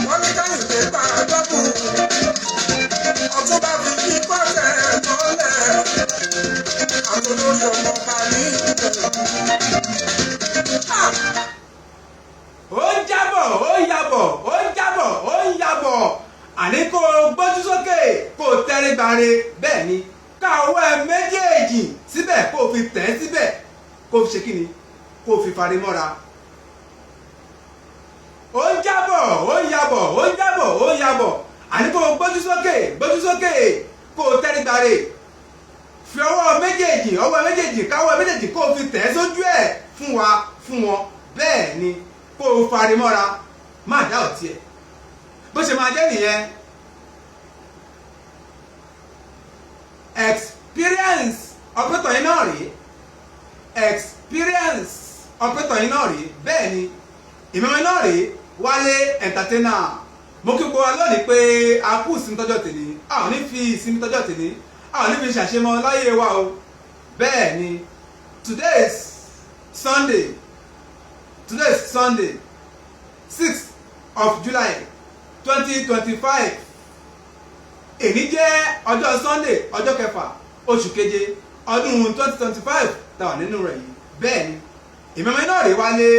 Wọ́n ní káyìn lè bá a dọ́kun. Ọtún bá fi kí pọ́tẹ́ mọ́lẹ̀. Àtolórí ọmọ bá ní ìbẹ̀rù. Ó ń jábọ̀, ó ń yabọ̀, ó ń jábọ̀, ó ń yabọ̀. Àní kó o gbójú sókè kó o tẹrí gbare bẹ́ẹ̀ ni. Ká ọwọ́ ẹ méjèèjì síbẹ̀ kó o fi tẹ̀ ẹ́ síbẹ̀ kó o fi ṣe kí ni kó o fi fari mọ́ra. Ó ń jábọ̀, ó ń yabọ̀, ó ń jábọ̀, ó ń yabọ̀. Àní kó o gbójú sókè kó o tẹrí gbare. Fi ọwọ́ méjèèjì káwọ́ méjèèjì kó o fi tẹ̀ ẹ́ sójú ẹ̀ fún wa fún wọn bẹ́ẹ̀ ni kó o fari mọ́ra má dá ọ̀tí ẹ̀ bó ṣe máa jẹ́ nìyẹn. Experience operator yín náà rèé bẹ́ẹ̀ ni ìmọ̀mọ́ náà rèé Wálé entertainer. Mo kí gbogbo wa lónìí pé a kú ìsinmi tọ́jọ́ tèmi, a ò ní fi ìsinmi tọ́jọ́ tèmi, a ò ní fi ṣàṣemọ láyé wa o bẹ́ẹ̀ ni. Today is Sunday 6th of July 2025. Èní jẹ́ ọjọ́ Sunday ọjọ́ kẹfà oṣù keje ọdún 2025 tá wà nínú rẹ̀ yìí bẹ́ẹ̀ ni ìmọ̀mọ́ náà rèé Wálé.